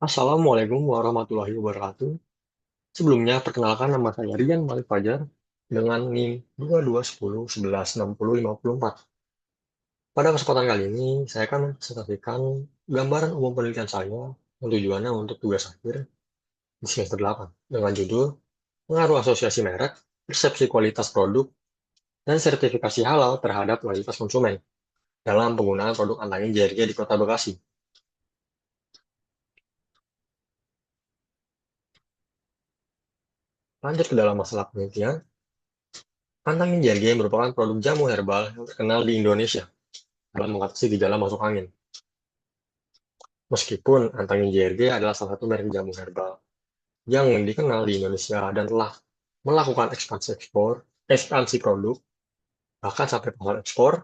Assalamualaikum warahmatullahi wabarakatuh. Sebelumnya, perkenalkan nama saya Rian Malik Fajar dengan NIM 2210116054. Pada kesempatan kali ini, saya akan mempresentasikan gambaran umum penelitian saya yang tujuannya untuk tugas akhir di semester 8 dengan judul Pengaruh Asosiasi Merek, Persepsi Kualitas Produk, dan Sertifikasi Halal terhadap Kualitas Konsumen dalam penggunaan produk antangin JRG di Kota Bekasi. Lanjut ke dalam masalah penelitian, antangin JRG merupakan produk jamu herbal yang terkenal di Indonesia dalam mengatasi gejala masuk angin. Meskipun antangin JRG adalah salah satu merek jamu herbal yang dikenal di Indonesia dan telah melakukan ekspansi produk, bahkan sampai pasar ekspor,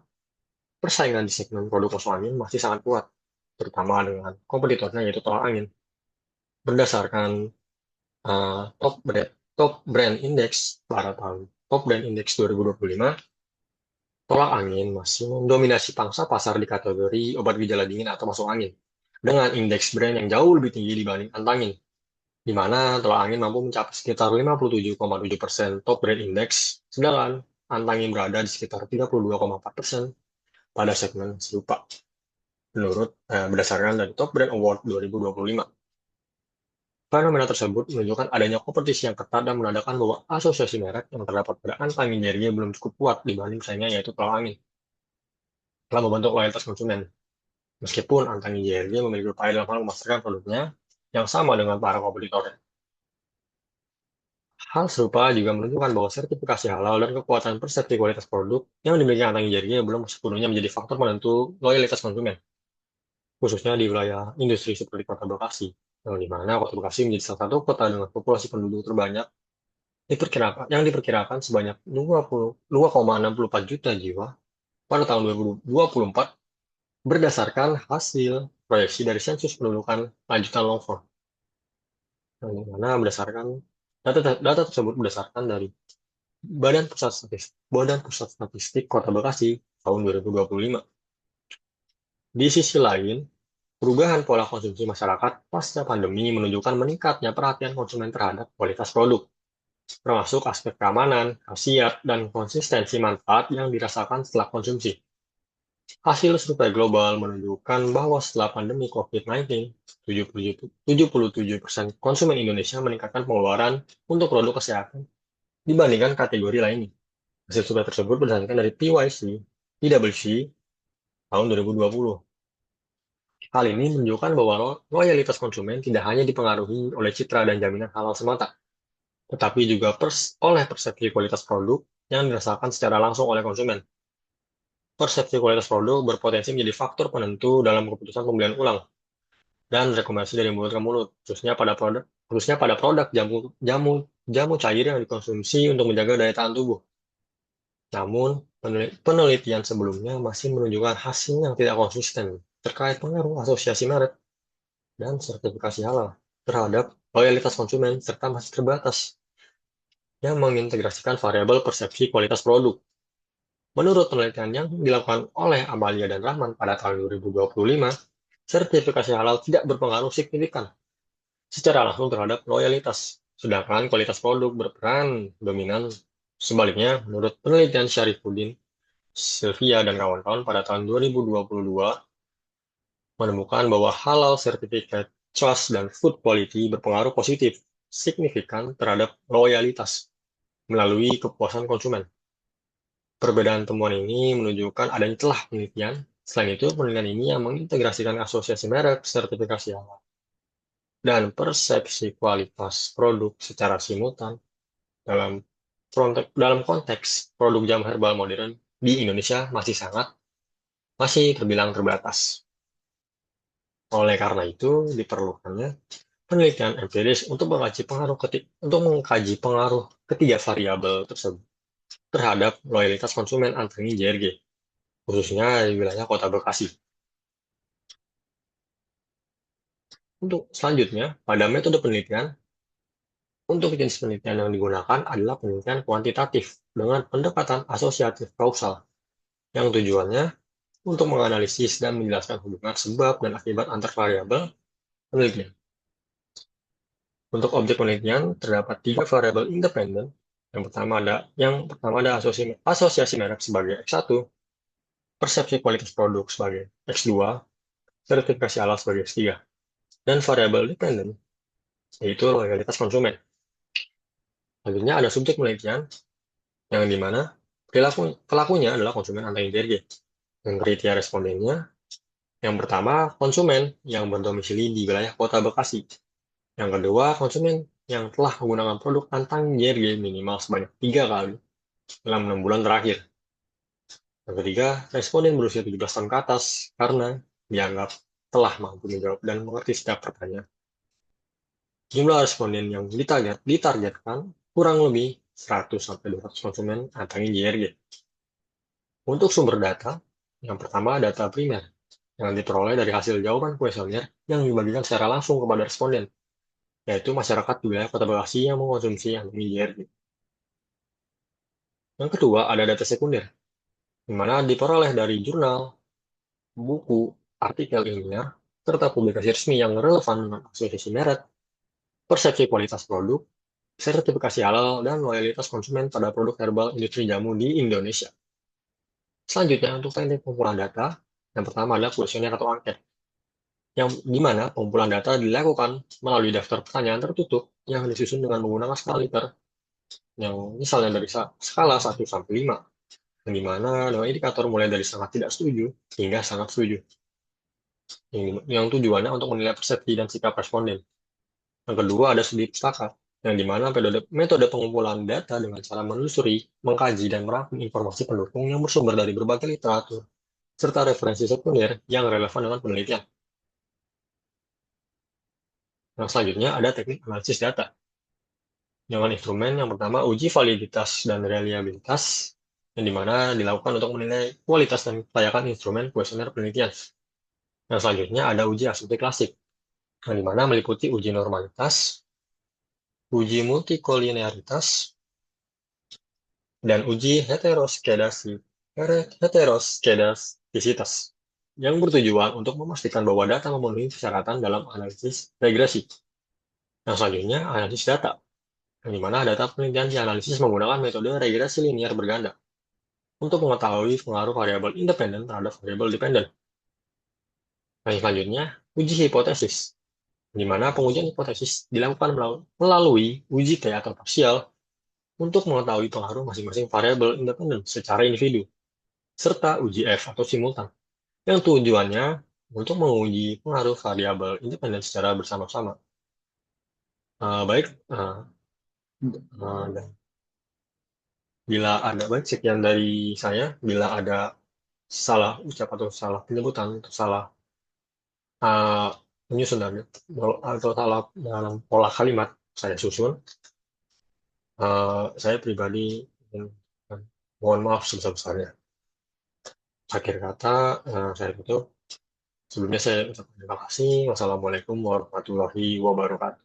persaingan di segmen produk masuk angin masih sangat kuat, terutama dengan kompetitornya yaitu tolak angin. Berdasarkan Top Brand Index pada tahun Top Brand Index 2025, tolak angin masih mendominasi pangsa pasar di kategori obat gejala dingin atau masuk angin, dengan indeks brand yang jauh lebih tinggi dibanding antangin, di mana tolak angin mampu mencapai sekitar 57,7% top brand index, sedangkan antangin berada di sekitar 32,4% pada segmen serupa, berdasarkan dari Top Brand Award 2025. Fenomena tersebut menunjukkan adanya kompetisi yang ketat dan menandakan bahwa asosiasi merek yang terdapat pada antangin JRG belum cukup kuat dibanding saingnya yaitu tolak angin, telah membentuk loyalitas konsumen. Meskipun antangin JRG memiliki upaya dalam hal memasarkan produknya yang sama dengan para kompetitornya. Hal serupa juga menunjukkan bahwa sertifikasi halal dan kekuatan persepsi kualitas produk yang dimiliki antangin JRG belum sepenuhnya menjadi faktor penentu loyalitas konsumen, khususnya di wilayah industri seperti Kota Bekasi, yang di mana Kota Bekasi menjadi salah satu kota dengan populasi penduduk terbanyak yang diperkirakan sebanyak 2,64 juta jiwa pada tahun 2024 berdasarkan hasil proyeksi dari sensus pendudukan lanjutan Longfor, yang dimana data tersebut berdasarkan dari Badan Pusat Statistik Kota Bekasi tahun 2025. Di sisi lain, perubahan pola konsumsi masyarakat pasca pandemi menunjukkan meningkatnya perhatian konsumen terhadap kualitas produk, termasuk aspek keamanan, khasiat, dan konsistensi manfaat yang dirasakan setelah konsumsi. Hasil survei global menunjukkan bahwa setelah pandemi COVID-19, 77% konsumen Indonesia meningkatkan pengeluaran untuk produk kesehatan dibandingkan kategori lainnya. Hasil survei tersebut berdasarkan dari PwC tahun 2020. Hal ini menunjukkan bahwa loyalitas konsumen tidak hanya dipengaruhi oleh citra dan jaminan halal semata, tetapi juga oleh persepsi kualitas produk yang dirasakan secara langsung oleh konsumen. Persepsi kualitas produk berpotensi menjadi faktor penentu dalam keputusan pembelian ulang dan rekomendasi dari mulut ke mulut, khususnya pada produk jamu cair yang dikonsumsi untuk menjaga daya tahan tubuh. Namun, penelitian sebelumnya masih menunjukkan hasil yang tidak konsisten terkait pengaruh asosiasi merek dan sertifikasi halal terhadap loyalitas konsumen serta masih terbatas yang mengintegrasikan variabel persepsi kualitas produk. Menurut penelitian yang dilakukan oleh Amalia dan Rahman pada tahun 2025, sertifikasi halal tidak berpengaruh signifikan secara langsung terhadap loyalitas, sedangkan kualitas produk berperan dominan. Sebaliknya, menurut penelitian Syarifuddin, Sylvia, dan kawan-kawan pada tahun 2022, menemukan bahwa halal certificate, trust, dan food quality berpengaruh positif signifikan terhadap loyalitas melalui kepuasan konsumen. Perbedaan temuan ini menunjukkan adanya celah penelitian. Selain itu, penelitian ini yang mengintegrasikan asosiasi merek, sertifikasi halal, dan persepsi kualitas produk secara simultan dalam dalam konteks produk jamu herbal modern di Indonesia masih terbilang terbatas. Oleh karena itu, diperlukannya penelitian empiris untuk mengkaji pengaruh ketiga variabel tersebut terhadap loyalitas konsumen antangin JRG, khususnya di wilayah Kota Bekasi. Untuk selanjutnya, pada metode penelitian, untuk jenis penelitian yang digunakan adalah penelitian kuantitatif dengan pendekatan asosiatif kausal, yang tujuannya untuk menganalisis dan menjelaskan hubungan sebab dan akibat antar variabel penelitian. Untuk objek penelitian terdapat tiga variabel independen. Yang pertama ada asosiasi merek sebagai X1, persepsi kualitas produk sebagai X2, sertifikasi halal sebagai X3, dan variabel dependen yaitu loyalitas konsumen. Selanjutnya ada subjek penelitian yang dimana pelakunya adalah konsumen atau INTRG. Dan kriteria respondennya yang pertama konsumen yang berdomisili di wilayah Kota Bekasi. Yang kedua konsumen yang telah menggunakan produk tentang INTRG minimal sebanyak 3 kali dalam 6 bulan terakhir. Yang ketiga, responden berusia 17 tahun ke atas karena dianggap telah mampu menjawab dan mengerti setiap pertanyaan. Jumlah responden yang ditargetkan kurang lebih 100-200 konsumen atau JRG. Untuk sumber data, yang pertama data primer yang diperoleh dari hasil jawaban kuesioner yang dibagikan secara langsung kepada responden, yaitu masyarakat di wilayah Kota Bekasi yang mengkonsumsi anti JRG. Yang kedua, ada data sekunder, di mana diperoleh dari jurnal, buku, artikel ilmiah, serta publikasi resmi yang relevan dengan asosiasi merek, persepsi kualitas produk, sertifikasi halal, dan loyalitas konsumen pada produk herbal industri jamu di Indonesia. Selanjutnya, untuk teknik pengumpulan data, yang pertama adalah kuesioner atau angket, yang di mana pengumpulan data dilakukan melalui daftar pertanyaan tertutup yang disusun dengan menggunakan skala liter, yang misalnya dari skala 1 sampai 5, yang di mana dengan indikator mulai dari sangat tidak setuju hingga sangat setuju, yang tujuannya untuk menilai persepsi dan sikap responden. Yang kedua ada studi pustaka, yang di mana metode pengumpulan data dengan cara menelusuri, mengkaji, dan merangkum informasi pendukung yang bersumber dari berbagai literatur, serta referensi sekunder yang relevan dengan penelitian. Yang selanjutnya ada teknik analisis data. Dengan instrumen yang pertama uji validitas dan reliabilitas, yang di mana dilakukan untuk menilai kualitas dan kelayakan instrumen kuesioner penelitian. Yang selanjutnya ada uji asumsi klasik, yang di mana meliputi uji normalitas, uji multikolinearitas, dan uji heteroskedastisitas yang bertujuan untuk memastikan bahwa data memenuhi persyaratan dalam analisis regresi. Yang selanjutnya, analisis data, yang dimana data penelitian dianalisis menggunakan metode regresi linear berganda untuk mengetahui pengaruh variabel independen terhadap variabel dependen. Yang selanjutnya, uji hipotesis, di mana pengujian hipotesis dilakukan melalui uji T atau parsial untuk mengetahui pengaruh masing-masing variabel independen secara individu, serta uji F atau simultan, yang tujuannya untuk menguji pengaruh variabel independen secara bersama-sama. Baik, dan bila ada baik sekian dari saya. Bila ada salah ucap atau salah penyebutan atau salah uh, menyusun atau salah dalam pola kalimat saya susun, saya pribadi mohon maaf sebesar-besarnya. Akhir kata, saya tutup. Sebelumnya saya ucapkan terima kasih. Wassalamualaikum warahmatullahi wabarakatuh.